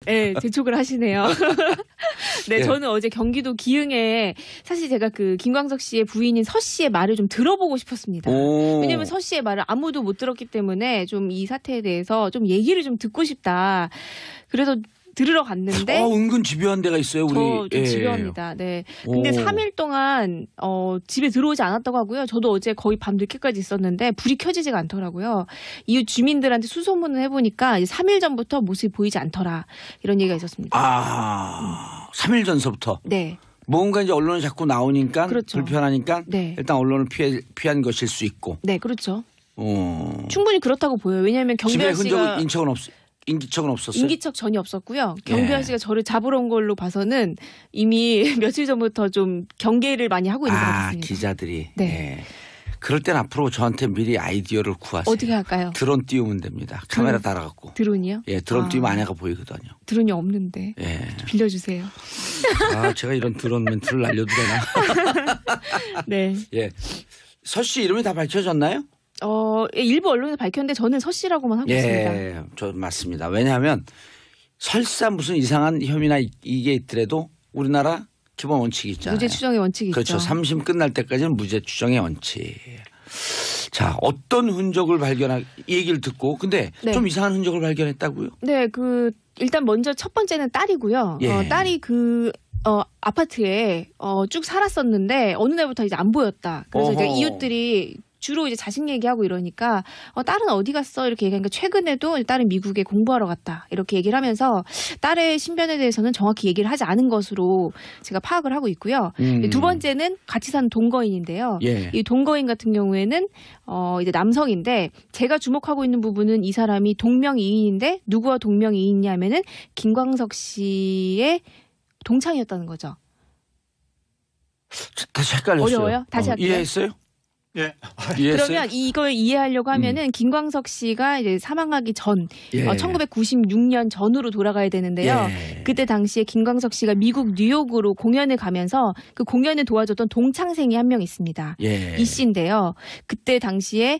네, 재촉을 하시네요. 네, 예. 저는 어제 경기도 기흥에 사실 제가 그 김광석 씨의 부인인 서 씨의 말을 좀 들어보고 싶었습니다. 오. 왜냐면 서 씨의 말을 아무도 못 들었기 때문에 좀 이 사태에 대해서 좀 얘기를 좀 듣고 싶다. 그래서 들으러 갔는데 은근 집요한 데가 있어요. 우리. 저 좀 집요합니다. 네. 근데 3일 동안 집에 들어오지 않았다고 하고요. 저도 어제 거의 밤 늦게까지 있었는데 불이 켜지지가 않더라고요. 이웃 주민들한테 수소문을 해보니까 3일 전부터 모습이 보이지 않더라. 이런 얘기가 있었습니다. 3일 전서부터. 네. 뭔가 이제 언론에 자꾸 나오니까 그렇죠. 불편하니까 네. 일단 언론을 피한 것일 수 있고. 네, 그렇죠. 충분히 그렇다고 보여요. 왜냐하면 집에 경비아 씨가 흔적은 인기척은 없었어요? 인기척 전혀 없었고요. 경비아 씨가 저를 잡으러 온 걸로 봐서는 이미 며칠 전부터 좀 경계를 많이 하고 있는 것 같습니다. 기자들이. 네. 예. 그럴 땐 앞으로 저한테 미리 아이디어를 구하세요. 어떻게 할까요? 드론 띄우면 됩니다. 카메라 달아갖고. 드론이요? 예, 드론 띄우면 아내가 보이거든요. 드론이 없는데. 예. 빌려주세요. 제가 이런 드론 멘트를 날려도 되나? 네. 예. 서 씨 이름이 다 밝혀졌나요? 일부 언론에서 밝혔는데 저는 서 씨라고만 하고 있습니다. 예, 저 맞습니다. 왜냐하면 설사 무슨 이상한 혐의나 이게 있더라도 우리나라 기본 원칙이 있잖아요. 무죄 추정의 원칙이 그렇죠. 있죠. 3심 끝날 때까지는 무죄 추정의 원칙. 자, 어떤 흔적을 얘기를 듣고 근데 네. 좀 이상한 흔적을 발견했다고요? 네, 일단 먼저 첫 번째는 딸이고요. 예. 딸이 아파트에 쭉 살았었는데 어느 날부터 이제 안 보였다. 그래서 이제 이웃들이 주로 이제 자식 얘기하고 이러니까 딸은 어디 갔어 이렇게 얘기하니까 최근에도 딸은 미국에 공부하러 갔다 이렇게 얘기를 하면서 딸의 신변에 대해서는 정확히 얘기를 하지 않은 것으로 제가 파악을 하고 있고요. 두 번째는 같이 사는 동거인인데요. 예. 이 동거인 같은 경우에는 이제 남성인데 제가 주목하고 있는 부분은 이 사람이 동명이인인데 누구와 동명이인이냐면은 김광석 씨의 동창이었다는 거죠. 다시 헷갈렸어요. 어려워요? 다시 할게요. 이해했어요? 예. 이해했어요? 그러면 이걸 이해하려고 하면은 김광석 씨가 이제 사망하기 전 예. 1996년 전으로 돌아가야 되는데요. 예. 그때 당시에 김광석 씨가 미국 뉴욕으로 공연을 가면서 그 공연을 도와줬던 동창생이 한 명 있습니다. 예. 이 씨인데요. 그때 당시에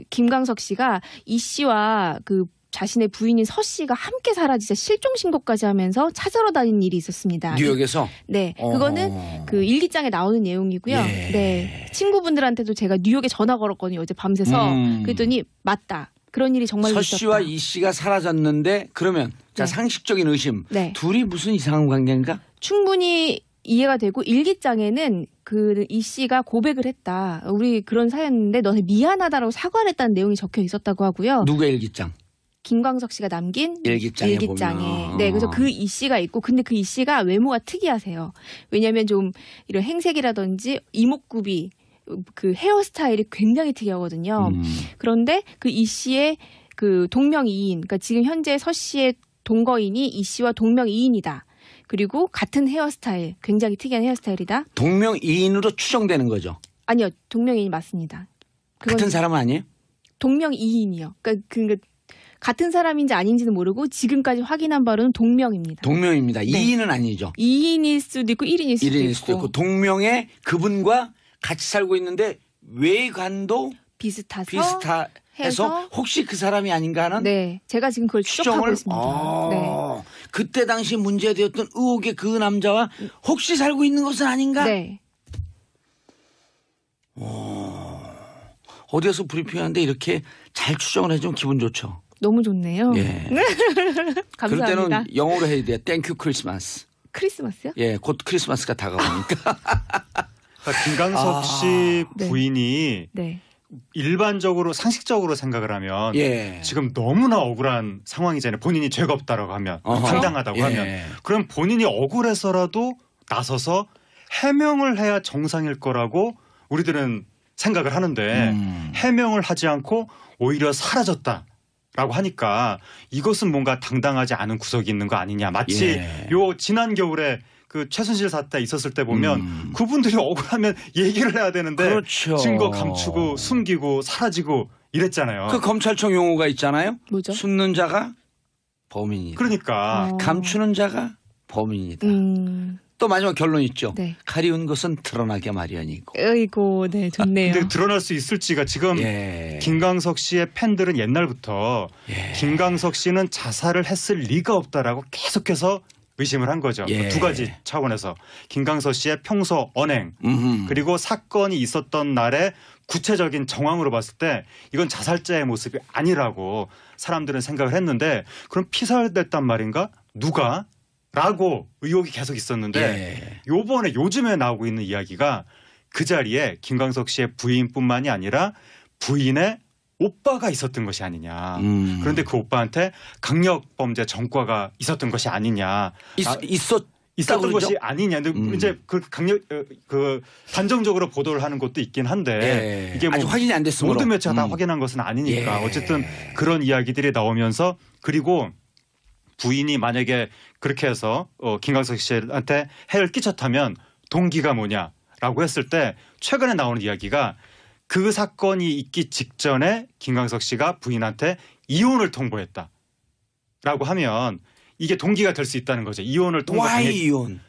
김광석 씨가 이 씨와 자신의 부인인 서 씨가 함께 사라지자 실종 신고까지 하면서 찾으러 다닌 일이 있었습니다. 뉴욕에서? 네. 그거는 일기장에 나오는 내용이고요. 예. 네. 친구분들한테도 제가 뉴욕에 전화 걸었거든요. 어제 밤새서. 그랬더니 맞다. 그런 일이 정말로 서 있었다. 씨와 이 씨가 사라졌는데 그러면 자 네. 상식적인 의심. 네. 둘이 무슨 이상한 관계인가? 충분히 이해가 되고 일기장에는 이 씨가 고백을 했다. 우리 그런 사연인데 너네 미안하다라고 사과를 했다는 내용이 적혀 있었다고 하고요. 누구의 일기장? 김광석 씨가 남긴 일기장에 보면. 네, 그래서 이 씨가 있고 근데 이 씨가 외모가 특이하세요. 왜냐하면 좀 이런 행색이라든지 이목구비 헤어스타일이 굉장히 특이하거든요. 그런데 이 씨의 동명이인, 그러니까 지금 현재 서 씨의 동거인이 이 씨와 동명이인이다. 그리고 같은 헤어스타일, 굉장히 특이한 헤어스타일이다. 동명이인으로 추정되는 거죠? 아니요, 동명이인이 맞습니다. 같은 사람은 아니에요? 동명이인이요. 그러니까 같은 사람인지 아닌지는 모르고 지금까지 확인한 바로는 동명입니다. 동명입니다. 네. 2인은 아니죠. 2인일 수도 있고 1인일 수도 1인일 있고. 수도 있고 동명의 그분과 같이 살고 있는데 외관도 비슷해서 해서 혹시 그 사람이 아닌가 하는 네, 제가 지금 그걸 추정하고 있습니다. 네. 그때 당시 문제되었던 의혹의 그 남자와 혹시 살고 있는 것은 아닌가? 네. 어디에서 브리핑하는데 이렇게 잘 추정을 해주면 기분 좋죠. 너무 좋네요. 예. 감사합니다. 그럴 때는 영어로 해야 돼요. 땡큐 크리스마스. 크리스마스요? 예, 곧 크리스마스가 다가오니까. 그러니까 김광석 씨 네. 부인이 네. 일반적으로 상식적으로 생각을 하면 예. 지금 너무나 억울한 상황이잖아요. 본인이 죄가 없다라고 하면 당당하다고 예. 하면 그럼 본인이 억울해서라도 나서서 해명을 해야 정상일 거라고 우리들은 생각을 하는데 해명을 하지 않고 오히려 사라졌다라고 하니까 이것은 뭔가 당당하지 않은 구석이 있는 거 아니냐. 마치 요 지난 겨울에 최순실 사태 있었을 때 보면 그분들이 억울하면 얘기를 해야 되는데 그렇죠. 증거 감추고 숨기고 사라지고 이랬잖아요. 그 검찰청 용어가 있잖아요. 뭐죠? 숨는 자가 범인이다. 그러니까 감추는 자가 범인이다. 또 마지막 결론 있죠. 네. 가리운 것은 드러나게 마련이고. 어이고, 네, 좋네요. 근데 드러날 수 있을지가 지금 예. 김광석 씨의 팬들은 옛날부터 예. 김광석 씨는 자살을 했을 리가 없다라고 계속해서 의심을 한 거죠. 예. 두 가지 차원에서 김광석 씨의 평소 언행 그리고 사건이 있었던 날의 구체적인 정황으로 봤을 때 이건 자살자의 모습이 아니라고 사람들은 생각을 했는데 그럼 피살됐단 말인가? 누가? 라고 의혹이 계속 있었는데 요즘에 나오고 있는 이야기가 그 자리에 김광석 씨의 부인뿐만이 아니라 부인의 오빠가 있었던 것이 아니냐. 그런데 그 오빠한테 강력범죄 전과가 있었던 것이 아니냐. 있었던 것이 아니냐. 이제 그 단정적으로 보도를 하는 것도 있긴 한데 이게 뭐 아직 확인이 안 됐으므로 모든 매체가 다 확인한 것은 아니니까 어쨌든 그런 이야기들이 나오면서 그리고 부인이 만약에 그렇게 해서 김광석 씨한테 해를 끼쳤다면 동기가 뭐냐라고 했을 때 최근에 나오는 이야기가 그 사건이 있기 직전에 김광석 씨가 부인한테 이혼을 통보했다라고 하면 이게 동기가 될 수 있다는 거죠. 이혼을 통보했다. Why 이혼?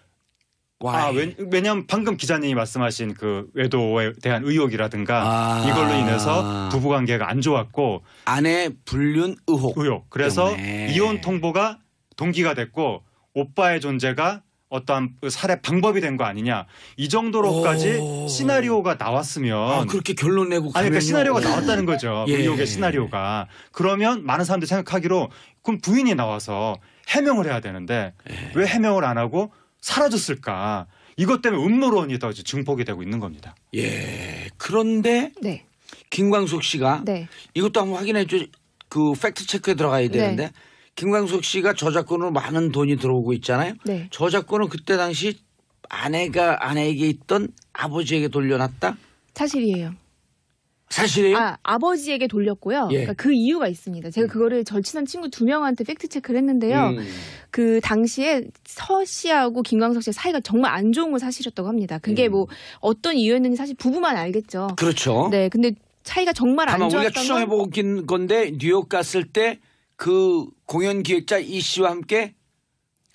왜냐하면 방금 기자님이 말씀하신 그 외도에 대한 의혹이라든가 이걸로 인해서 부부관계가 안 좋았고 아내 불륜 의혹. 그래서 때문에. 이혼 통보가 동기가 됐고 오빠의 존재가 어떠한 살해 방법이 된 거 아니냐. 이 정도로까지 시나리오가 나왔으면 그렇게 결론 내고 가면요. 그러니까 시나리오가 나왔다는 거죠. 의혹의 시나리오가. 그러면 많은 사람들이 생각하기로 그럼 부인이 나와서 해명을 해야 되는데 왜 해명을 안 하고 사라졌을까. 이것 때문에 음모론이 더 증폭이 되고 있는 겁니다. 그런데 네. 김광석 씨가 네. 이것도 한번 확인해 줘. 그 팩트 체크에 들어가야 되는데 김광석 씨가 저작권으로 많은 돈이 들어오고 있잖아요. 네. 저작권은 그때 당시 아내에게 있던 아버지에게 돌려놨다? 사실이에요. 사실이에요? 아버지에게 돌렸고요. 그러니까 그 이유가 있습니다. 제가 그거를 절친한 친구 2명한테 팩트 체크를 했는데요. 그 당시에 서 씨하고 김광석 씨의 사이가 정말 안 좋은 건 사실이었다고 합니다. 그게 뭐 어떤 이유였는지 사실 부부만 알겠죠. 그렇죠. 네, 근데 차이가 정말 안 다만 좋았던 우리가 추정해보고 긴 건데 뉴욕 갔을 때 그 공연 기획자 이 씨와 함께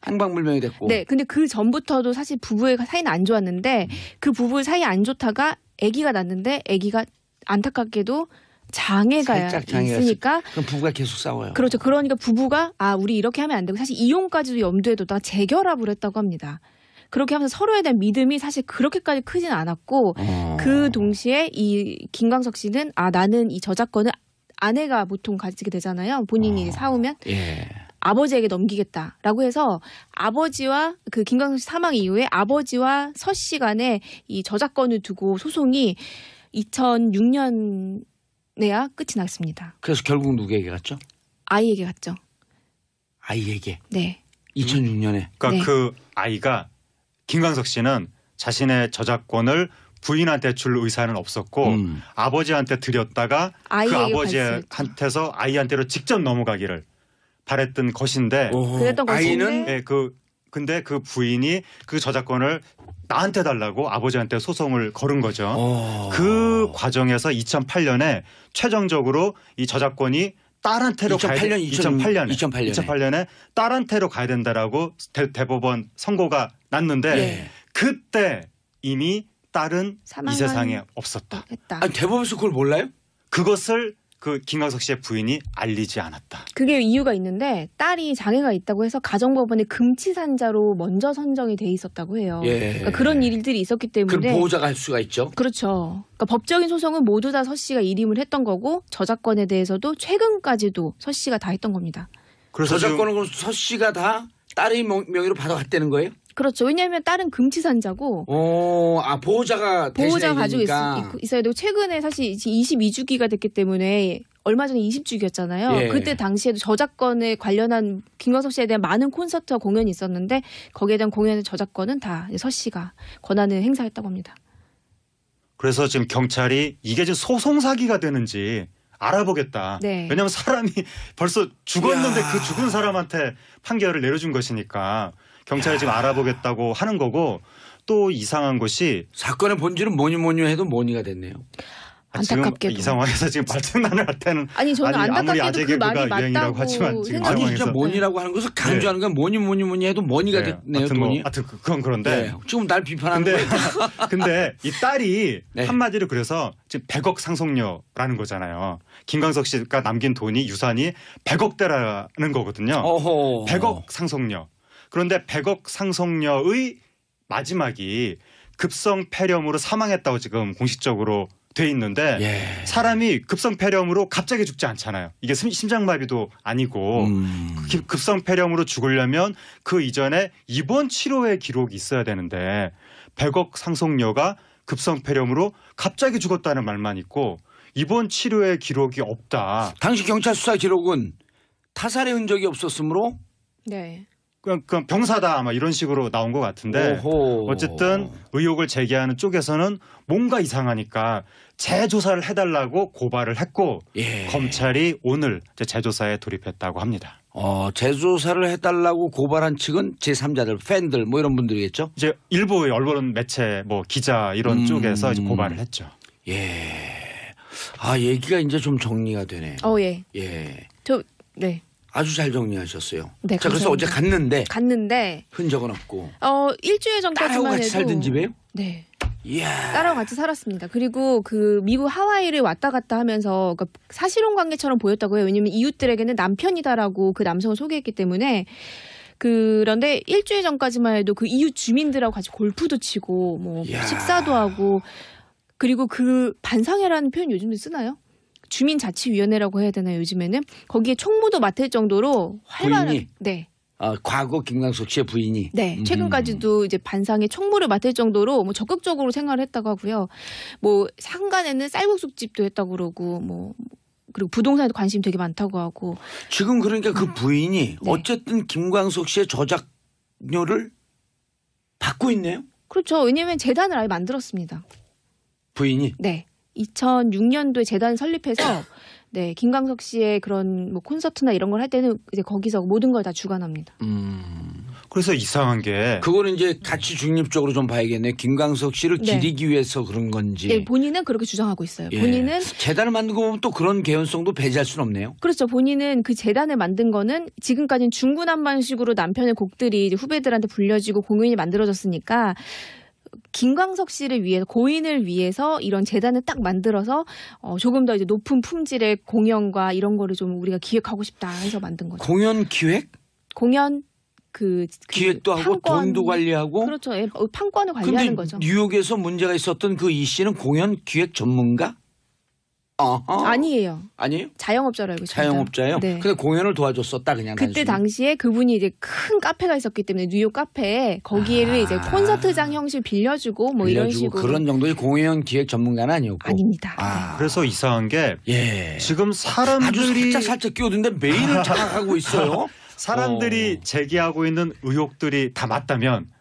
행방불명이 됐고. 네, 근데 그 전부터도 사실 부부의 사이는 안 좋았는데 그 부부 사이 안 좋다가 아기가 났는데 아기가 안타깝게도 장애가 있으니까 그럼 부부가 계속 싸워요. 그렇죠. 그러니까 부부가 우리 이렇게 하면 안 되고 사실 이혼까지도 염두에 뒀다가 재결합을 했다고 합니다. 그렇게 하면서 서로에 대한 믿음이 사실 그렇게까지 크진 않았고 그 동시에 이 김광석 씨는 나는 이 저작권을 아내가 보통 가지게 되잖아요. 본인이 사오면. 아버지에게 넘기겠다라고 해서 아버지와 그 김광석 씨 사망 이후에 아버지와 서 씨 간에 이 저작권을 두고 소송이 2006년에야 끝이 났습니다. 그래서 결국 누구에게 갔죠? 아이에게 갔죠. 아이에게. 네. 2006년에. 그러니까 그 아이가 김광석 씨는 자신의 저작권을 부인한테 줄 의사는 없었고 아버지한테 드렸다가 그 아버지한테서 아이한테로 직접 넘어가기를 바랬던 것인데 그랬던 아이는 근데 그 부인이 그 저작권을 나한테 달라고 아버지한테 소송을 걸은 거죠. 그 과정에서 2008년에 최종적으로 이 저작권이 딸한테로 2008년에 딸한테로 가야 된다라고 대법원 선고가 났는데 그때 이미 딸은 이 세상에 없었다. 대법원에서 그걸 몰라요? 그것을 그 김광석 씨의 부인이 알리지 않았다. 그게 이유가 있는데 딸이 장애가 있다고 해서 가정법원에 금치산자로 먼저 선정이 돼 있었다고 해요. 그러니까 그런 일들이 있었기 때문에. 그럼 보호자가 할 수가 있죠. 그렇죠. 그러니까 법적인 소송은 모두 다 서 씨가 일임을 했던 거고 저작권에 대해서도 최근까지도 서 씨가 다 했던 겁니다. 그래서 저작권은 서 씨가 다 딸의 명의로 받아갔다는 거예요? 그렇죠. 왜냐하면 딸은 금치산자고. 보호자가 가지고 있어야 되고 최근에 사실 22주기가 됐기 때문에 얼마 전에 20주기였잖아요. 그때 당시에도 저작권에 관련한 김광석 씨에 대한 많은 콘서트와 공연이 있었는데 거기에 대한 공연의 저작권은 다 서 씨가 권한을 행사했다고 합니다. 그래서 지금 경찰이 이게 지금 소송 사기가 되는지 알아보겠다. 왜냐하면 사람이 벌써 죽었는데 그 죽은 사람한테 판결을 내려준 것이니까 경찰이 지금 알아보겠다고 하는 거고 또 이상한 것이 사건의 본질은 뭐니 해도 뭐니가 됐네요. 안타깝게도. 지금 이 상황에서 지금 발등난을 할 때는 아니 저는 아무리 아재 안타깝게도 그 말이 개그가 유행이라고 맞다고 하지만 지금 아니 상황에서 진짜 뭐니라고 하는 것을 강조하는 건 뭐니 해도 뭐니가 네. 됐네요. 하여튼 돈이. 하여튼 그건 그런데 네. 지금 날 비판하는 근데 거예요. 근데 이 딸이 네. 한마디로 그래서 지금 100억 상속녀라는 거잖아요. 김광석 씨가 남긴 돈이 유산이 100억대라는 거거든요. 어허. 100억 상속녀. 그런데 100억 상속녀의 마지막이 급성폐렴으로 사망했다고 지금 공식적으로 돼 있는데 예. 사람이 급성폐렴으로 갑자기 죽지 않잖아요. 이게 심장마비도 아니고 급성폐렴으로 죽으려면 그 이전에 입원 치료의 기록이 있어야 되는데 100억 상속녀가 급성폐렴으로 갑자기 죽었다는 말만 있고 입원 치료의 기록이 없다. 당시 경찰 수사 기록은 타살의 흔적이 없었으므로 네. 그냥 병사다 아마 이런 식으로 나온 것 같은데 오호. 어쨌든 의혹을 제기하는 쪽에서는 뭔가 이상하니까 재조사를 해달라고 고발을 했고 예. 검찰이 오늘 이제 재조사에 돌입했다고 합니다. 재조사를 해달라고 고발한 측은 제3자들, 팬들 뭐 이런 분들이겠죠? 이제 일부 언론 매체 뭐 기자 이런 쪽에서 이제 고발을 했죠. 예. 얘기가 이제 좀 정리가 되네. 예. 예. 네. 아주 잘 정리하셨어요. 네, 자, 그래서 어제 감사합니다. 갔는데 흔적은 없고. 일주일 전까지만 딸하고 같이 해도 살던 집이에요? 네. 이야. 딸하고 같이 살았습니다. 그리고 그 미국 하와이를 왔다 갔다 하면서 그러니까 사실혼 관계처럼 보였다고 해요. 왜냐하면 이웃들에게는 남편이다라고 그 남성을 소개했기 때문에. 그런데 일주일 전까지만 해도 그 이웃 주민들하고 같이 골프도 치고 뭐 이야. 식사도 하고 그리고 그 반상회라는 표현 요즘에 쓰나요? 주민자치위원회라고 해야 되나요? 요즘에는 거기에 총무도 맡을 정도로 활발한 부인이? 네. 과거 김광석 씨의 부인이. 네, 최근까지도 이제 반상의 총무를 맡을 정도로 뭐 적극적으로 생활을 했다고 하고요. 뭐 상간에는 쌀국수집도 했다고 그러고 뭐 그리고 부동산에도 관심 되게 많다고 하고. 지금 그러니까 그 부인이 네. 어쨌든 김광석 씨의 저작료를 받고 있네요. 그렇죠. 왜냐하면 재단을 아예 만들었습니다. 부인이. 네. 2006년도에 재단 설립해서 네, 김광석 씨의 그런 뭐 콘서트나 이런 걸 할 때는 이제 거기서 모든 걸 다 주관합니다. 그래서 이상한 게 그거는 이제 같이 중립적으로 좀 봐야겠네요. 김광석 씨를 네. 기리기 위해서 그런 건지. 네, 본인은 그렇게 주장하고 있어요. 예. 본인은 재단을 만든 거 보면 또 그런 개연성도 배제할 수는 없네요. 그렇죠. 본인은 그 재단을 만든 거는 지금까지는 중구난방식으로 남편의 곡들이 이제 후배들한테 불려지고 공연이 만들어졌으니까 김광석 씨를 위해서 고인을 위해서 이런 재단을 딱 만들어서 조금 더 이제 높은 품질의 공연과 이런 거를 좀 우리가 기획하고 싶다 해서 만든 거죠. 공연 기획? 공연 기획도 하고 판권, 돈도 관리하고. 그렇죠. 예, 판권을 관리하는 근데 거죠. 뉴욕에서 문제가 있었던 그 이 씨는 공연 기획 전문가? 아니에요. 아니에요? 자영업자로 알고 있습니다. 자영업자예요? 네. 근데 공연을 도와줬었다 그냥 그때 단순히. 당시에 그분이 이제 큰 카페가 있었기 때문에 뉴욕 카페에 거기에를 이제 콘서트장 형식 빌려주고 뭐 이런 빌려주고 식으로. 그런 정도의 공연 기획 전문가는 아니었고. 아닙니다. 그래서 이상한 게 예. 지금 아주 사람들이 살짝 끼어든데 메일을 장악하고 있어요. 사람들이 제기하고 있는 의혹들이 다 맞다면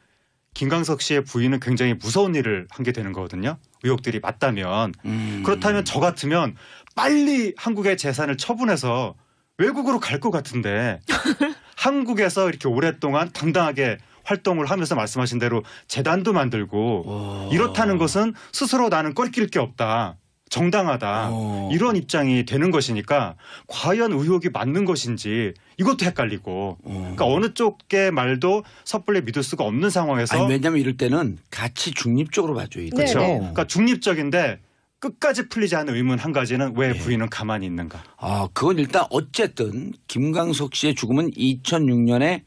김광석 씨의 부인은 굉장히 무서운 일을 한 게 되는 거거든요. 의혹들이 맞다면. 그렇다면 저 같으면 빨리 한국의 재산을 처분해서 외국으로 갈 것 같은데 한국에서 이렇게 오랫동안 당당하게 활동을 하면서 말씀하신 대로 재단도 만들고 이렇다는 것은 스스로 나는 꺼리낄 게 없다. 정당하다. 이런 입장이 되는 것이니까 과연 의혹이 맞는 것인지 이것도 헷갈리고 그러니까 어느 쪽의 말도 섣불리 믿을 수가 없는 상황에서 아니, 왜냐하면 이럴 때는 같이 중립적으로 봐줘야 돼. 그렇죠. 네. 그러니까 중립적인데 끝까지 풀리지 않는 의문 한 가지는 왜 부인은 가만히 있는가. 그건 일단 어쨌든 김광석 씨의 죽음은 2006년에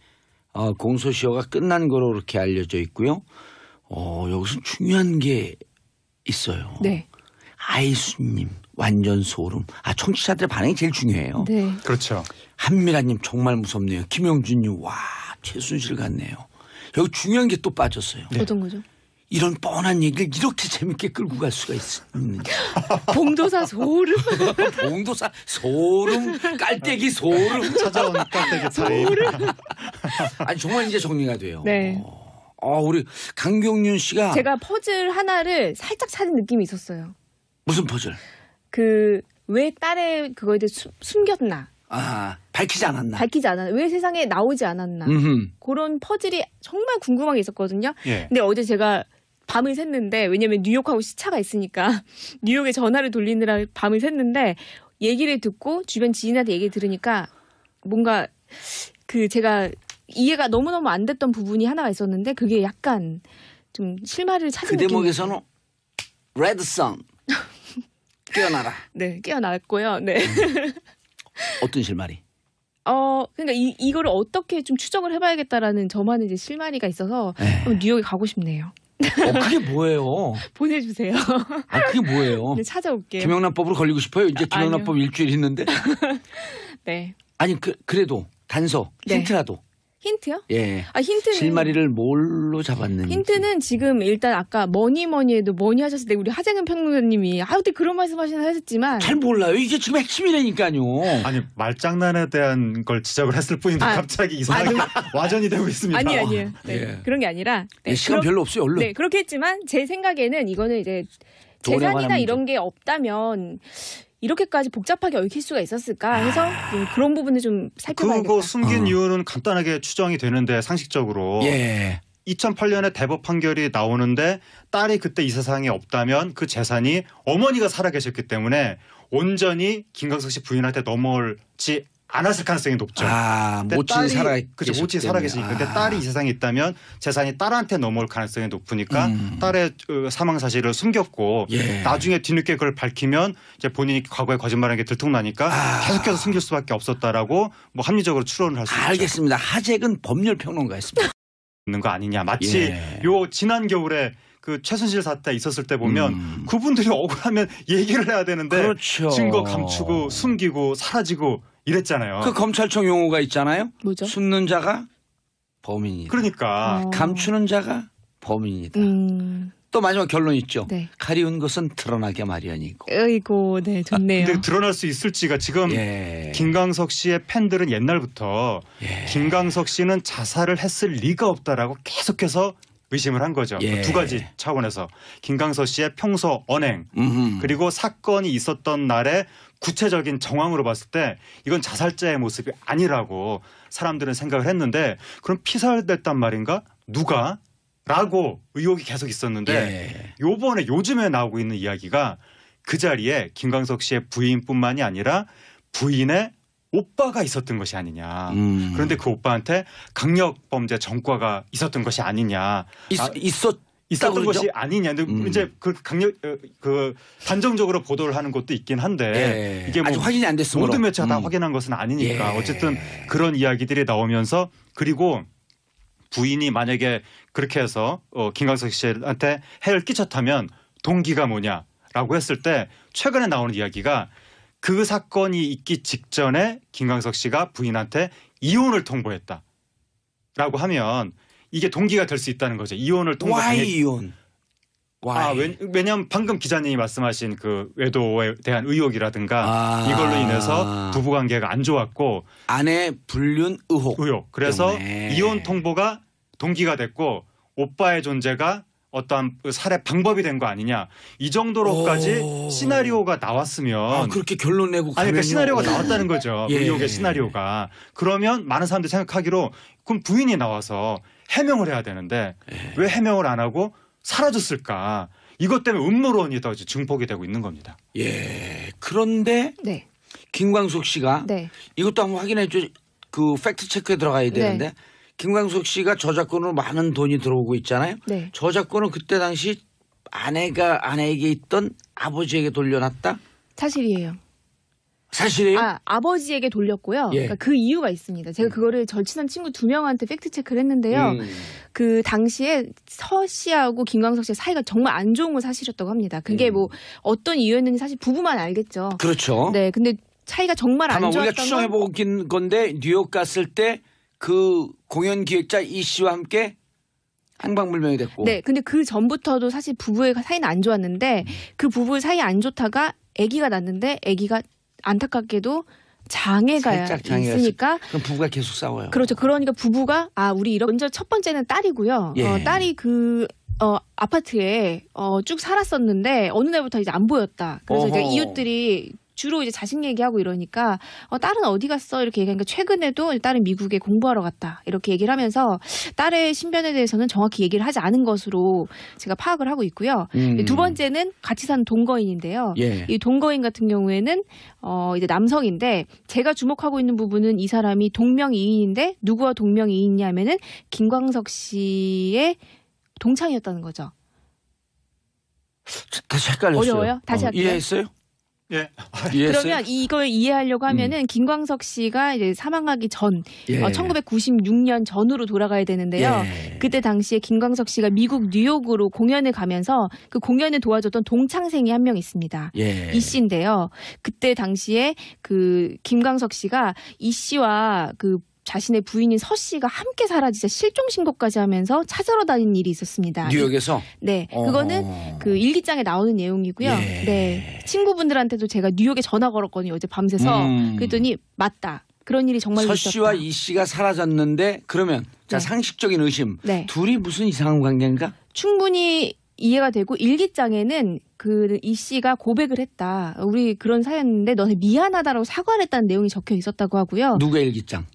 공소시효가 끝난 거로 그렇게 알려져 있고요. 여기서 중요한 게 있어요. 네. 아이수님 완전 소름. 청취자들의 반응이 제일 중요해요. 네. 그렇죠. 한미라님 정말 무섭네요. 김영준님 와 최순실 같네요. 여기 중요한 게 또 빠졌어요. 어떤 거죠? 이런 뻔한 얘기를 이렇게 재밌게 끌고 갈 수가 있는지. 봉도사 소름. 봉도사 소름, 깔때기 소름. 찾아온 깍대기 타임. 아니 정말 이제 정리가 돼요. 네. 우리 강경윤 씨가 제가 퍼즐 하나를 살짝 찾은 느낌이 있었어요. 무슨 퍼즐? 왜 딸의 그거에 대해 숨겼나? 밝히지 않았나? 밝히지 않았나? 왜 세상에 나오지 않았나? 그런 퍼즐이 정말 궁금한 게 있었거든요. 예. 근데 어제 제가 밤을 샜는데 왜냐면 뉴욕하고 시차가 있으니까 뉴욕에 전화를 돌리느라 밤을 샜는데 얘기를 듣고 주변 지인한테 얘기 들으니까 뭔가 제가 이해가 너무너무 안 됐던 부분이 하나가 있었는데 그게 약간 좀 실마리를 찾은 그 느낌이 대목에서는 레드선 깨어나라. 네, 깨어났고요. 네. 어떤 실마리? 그러니까 이거를 어떻게 좀 추정을 해봐야겠다라는 저만의 이제 실마리가 있어서 뉴욕에 가고 싶네요. 그게 뭐예요? 보내주세요. 그게 뭐예요? 네, 찾아올게요. 김영란법으로 걸리고 싶어요? 이제 김영란법 일주일 있는데. 네. 아니 그래도 단서 네. 힌트라도. 힌트요? 예. 힌트는 실마리를 뭘로 잡았는지. 힌트는 지금 일단 아까 뭐니 해도 뭐니 하셨을 때 우리 하재근 평론가님이 어떻게 그런 말씀하시나 하셨지만 잘 몰라요. 이게 지금 핵심이라니까요. 아니 말장난에 대한 걸 지적을 했을 뿐인데 갑자기 이상하게 와전이 되고 있습니다. 아니에요. 네. 예. 그런 게 아니라 네, 시간 별로 없어요. 얼른. 네, 그렇게 했지만 제 생각에는 이거는 이제 재산이나 이런 게 없다면 이렇게까지 복잡하게 얽힐 수가 있었을까 해서 그런 부분을 좀 살펴봐야겠다. 그거 숨긴 이유는 간단하게 추정이 되는데 상식적으로 2008년에 대법 판결이 나오는데 딸이 그때 이 세상에 없다면 그 재산이 어머니가 살아계셨기 때문에 온전히 김광석 씨 부인한테 넘어올지 않았을 가능성이 높죠. 모친이 그렇죠. 모친이 살아계시니까. 근데 딸이 이 세상에 있다면 재산이 딸한테 넘어올 가능성이 높으니까 딸의 사망 사실을 숨겼고 나중에 뒤늦게 그걸 밝히면 이제 본인이 과거에 거짓말한 게 들통나니까 계속해서 숨길 수밖에 없었다라고 뭐 합리적으로 추론을 할 수 있죠. 알겠습니다. 하재근 법률평론가였습니다. 있는 거 아니냐. 마치 요 지난 겨울에 그 최순실 사태 있었을 때 보면 그분들이 억울하면 얘기를 해야 되는데 그렇죠. 증거 감추고 숨기고 사라지고 이랬잖아요. 그 검찰청 용어가 있잖아요. 뭐죠? 숨는 자가 범인이다. 그러니까 감추는 자가 범인이다. 또 마지막 결론 있죠. 네. 가리운 것은 드러나게 마련이고. 어이고, 네, 좋네요. 근데 드러날 수 있을지가 지금 김광석 씨의 팬들은 옛날부터 김광석 씨는 자살을 했을 리가 없다라고 계속해서 의심을 한 거죠. 두 가지 차원에서 김광석 씨의 평소 언행 그리고 사건이 있었던 날의 구체적인 정황으로 봤을 때 이건 자살자의 모습이 아니라고 사람들은 생각을 했는데 그럼 피살됐단 말인가? 누가? 라고 의혹이 계속 있었는데 요즘에 나오고 있는 이야기가 그 자리에 김광석 씨의 부인뿐만이 아니라 부인의 오빠가 있었던 것이 아니냐. 그런데 그 오빠한테 강력범죄 전과가 있었던 것이 아니냐. 있었던 것이 아니냐. 이제 그 단정적으로 보도를 하는 것도 있긴 한데 이게 뭐 아직 확인이 안 됐으므로 모든 매체가 다 확인한 것은 아니니까 어쨌든 그런 이야기들이 나오면서 그리고 부인이 만약에 그렇게 해서 김광석 씨한테 해를 끼쳤다면 동기가 뭐냐라고 했을 때 최근에 나오는 이야기가 그 사건이 있기 직전에 김광석 씨가 부인한테 이혼을 통보했다라고 하면 이게 동기가 될 수 있다는 거죠. 이혼을 통보한 이혼. 왜냐하면 방금 기자님이 말씀하신 그 외도에 대한 의혹이라든가 이걸로 인해서 부부관계가 안 좋았고 아내 불륜 의혹. 그래서 때문에. 이혼 통보가 동기가 됐고 오빠의 존재가 어떠한 살해 방법이 된 거 아니냐. 이 정도로까지 시나리오가 나왔으면 그렇게 결론 내고 가면요. 그러니까 시나리오가 나왔다는 거죠. 의혹의 시나리오가. 그러면 많은 사람들이 생각하기로 그럼 부인이 나와서 해명을 해야 되는데 왜 해명을 안 하고 사라졌을까. 이것 때문에 음모론이 더 증폭이 되고 있는 겁니다. 그런데 김광석 씨가 이것도 한번 확인해 줘. 그 팩트 체크에 들어가야 되는데 김광석 씨가 저작권으로 많은 돈이 들어오고 있잖아요. 저작권은 그때 당시 아내가 아내에게 있던 아버지에게 돌려놨다? 사실이에요. 사실이에요? 아버지에게 돌렸고요. 그러니까 그 이유가 있습니다. 제가 그거를 절친한 친구 2명한테 팩트 체크를 했는데요. 그 당시에 서 씨하고 김광석 씨의 사이가 정말 안 좋은 건 사실이었다고 합니다. 그게 뭐 어떤 이유였는지 사실 부부만 알겠죠. 그렇죠. 네, 근데 차이가 정말 안 좋았던 우리가 추정해보긴 건데 뉴욕 갔을 때 그 공연 기획자 이 씨와 함께 행방불명이 됐고. 네, 근데 그 전부터도 사실 부부의 사이는 안 좋았는데 그 부부의 사이 안 좋다가 아기가 났는데 아기가 안타깝게도 장애가 있으니까 그럼 부부가 계속 싸워요. 그렇죠. 그러니까 부부가 먼저 첫 번째는 딸이고요. 딸이 그 아파트에 쭉 살았었는데 어느 날부터 이제 안 보였다. 그래서 이제 이웃들이 주로 이제 자식 얘기하고 이러니까 딸은 어디 갔어 이렇게 얘기하니까 최근에도 딸은 미국에 공부하러 갔다 이렇게 얘기를 하면서 딸의 신변에 대해서는 정확히 얘기를 하지 않은 것으로 제가 파악을 하고 있고요. 두 번째는 같이 사는 동거인인데요. 예. 이 동거인 같은 경우에는 이제 남성인데 제가 주목하고 있는 부분은 이 사람이 동명이인인데 누구와 동명이인이냐면은 김광석 씨의 동창이었다는 거죠. 다시 헷갈렸어요. 어려워요? 다시 할게요. 이해했어요? 예. 이해했어요? 그러면 이걸 이해하려고 하면은 김광석 씨가 이제 사망하기 전 예. 1996년 전으로 돌아가야 되는데요. 예. 그때 당시에 김광석 씨가 미국 뉴욕으로 공연을 가면서 그 공연을 도와줬던 동창생이 한 명 있습니다. 예. 이 씨인데요. 그때 당시에 그 김광석 씨가 이 씨와 그 자신의 부인인 서 씨가 함께 사라지자 실종 신고까지 하면서 찾으러 다닌 일이 있었습니다. 뉴욕에서? 네, 그거는 그 일기장에 나오는 내용이고요. 예. 네, 친구분들한테도 제가 뉴욕에 전화 걸었거든요. 어제 밤새서. 그랬더니 맞다. 그런 일이 정말로 서 있었다. 씨와 이 씨가 사라졌는데 그러면 자 네. 상식적인 의심. 네. 둘이 무슨 이상한 관계인가? 충분히 이해가 되고 일기장에는 그 이 씨가 고백을 했다. 우리 그런 사연인데 너네 미안하다라고 사과를 했다는 내용이 적혀 있었다고 하고요. 누구의 일기장?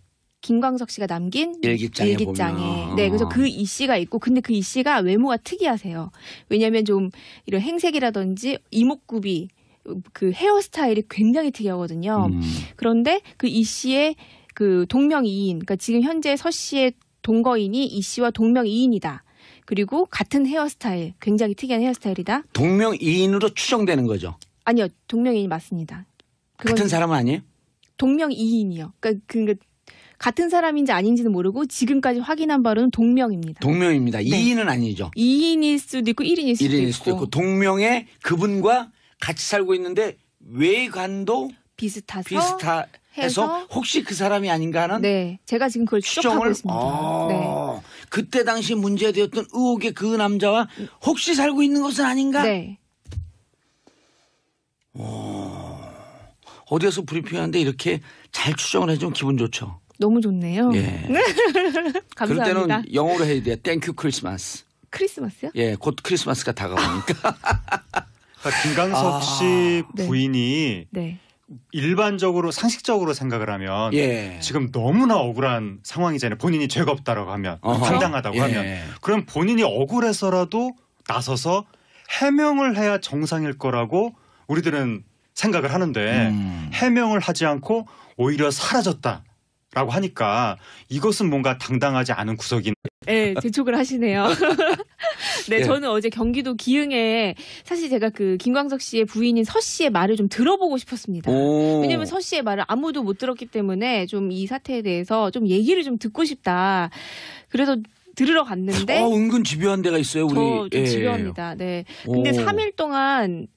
김광석 씨가 남긴 일기장에 보면. 네, 그래서 그 이 씨가 있고 근데 그 이 씨가 외모가 특이하세요. 왜냐하면 좀 이런 행색이라든지 이목구비 그 헤어스타일이 굉장히 특이하거든요. 그런데 그 이 씨의 그 동명이인, 그러니까 지금 현재 서 씨의 동거인이 이 씨와 동명이인이다. 그리고 같은 헤어스타일, 굉장히 특이한 헤어스타일이다. 동명이인으로 추정되는 거죠. 아니요, 동명이인이 맞습니다. 같은 사람은 아니에요? 동명이인이요. 그러니까 같은 사람인지 아닌지는 모르고 지금까지 확인한 바로는 동명입니다. 동명입니다. 네. 2인은 아니죠. 2인일 수도 있고 1인일 수도 1인일 있고. 수도 있고 동명의 그분과 같이 살고 있는데 외관도 비슷해서 해서 혹시 그 사람이 아닌가 하는 네, 제가 지금 그걸 추적하고 추정을 있습니다. 네. 그때 당시 문제되었던 의혹의 그 남자와 혹시 살고 있는 것은 아닌가? 네. 어디에서 브리핑하는데 이렇게 잘 추정을 해주면 기분 좋죠. 너무 좋네요. 예. 그럴 감사합니다. 때는 영어로 해야 돼요. 땡큐 크리스마스. 크리스마스요? 예, 곧 크리스마스가 다가오니까. 그러니까 김광석 씨 네. 부인이 네. 일반적으로 상식적으로 생각을 하면 예. 지금 너무나 억울한 상황이잖아요. 본인이 죄가 없다라고 하면 어허. 당당하다고 예. 하면 그럼 본인이 억울해서라도 나서서 해명을 해야 정상일 거라고 우리들은 생각을 하는데 해명을 하지 않고 오히려 사라졌다라고 하니까 이것은 뭔가 당당하지 않은 구석인. 네, 재촉을 하시네요. 네, 예. 저는 어제 경기도 기흥에 사실 제가 그 김광석 씨의 부인인 서 씨의 말을 좀 들어보고 싶었습니다. 왜냐하면 서 씨의 말을 아무도 못 들었기 때문에 좀 이 사태에 대해서 좀 얘기를 좀 듣고 싶다. 그래서 들으러 갔는데 은근 집요한 데가 있어요. 우리. 저 좀 예. 집요합니다. 네. 근데 오. 3일 동안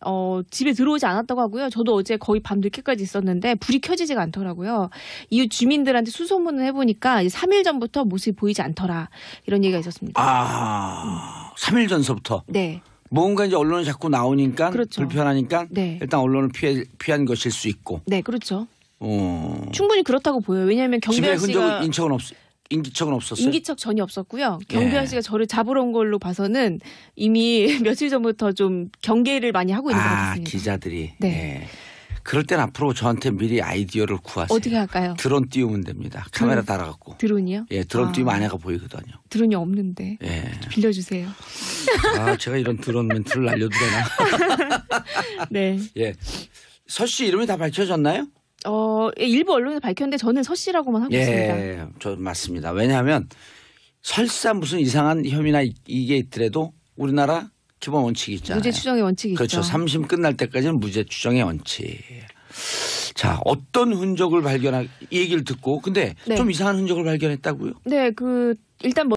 집에 들어오지 않았다고 하고요. 저도 어제 거의 밤 늦게까지 있었는데 불이 켜지지가 않더라고요. 이웃 주민들한테 수소문을 해보니까 이제 3일 전부터 모습이 보이지 않더라. 이런 얘기가 있었습니다. 3일 전서부터. 네. 뭔가 이제 언론에 자꾸 나오니까 그렇죠. 불편하니까 네. 일단 언론을 피한 것일 수 있고. 네, 그렇죠. 충분히 그렇다고 보여요. 왜냐하면 집에 경비아 씨가 인기척은 없었어요. 인기척 전혀 없었고요. 경비아 씨가 저를 잡으러 온 걸로 봐서는 이미 며칠 전부터 좀 경계를 많이 하고 있는 것 같습니다. 기자들이. 네. 예. 그럴 땐 앞으로 저한테 미리 아이디어를 구하세요. 어떻게 할까요? 드론 띄우면 됩니다. 카메라 달아갖고. 드론이요? 예, 드론 띄우면 아내가 보이거든요. 드론이 없는데 예. 빌려주세요. 제가 이런 드론 멘트를 날려도 되나? 네. 예. 서 씨 이름이 다 밝혀졌나요? 일부 언론에 밝혔는데 저는 서 씨라고만 하고 있습니다. 예, 저 맞습니다. 왜냐하면 설사 무슨 이상한 혐의나 이게 있더라도 우리나라 기본 원칙이 있잖아요. 무죄 추정의 원칙이 그렇죠. 있죠. 3심 끝날 때까지는 무죄 추정의 원칙. 자, 어떤 흔적을 이 얘기를 듣고 근데 네. 좀 이상한 흔적을 발견했다고요? 네, 일단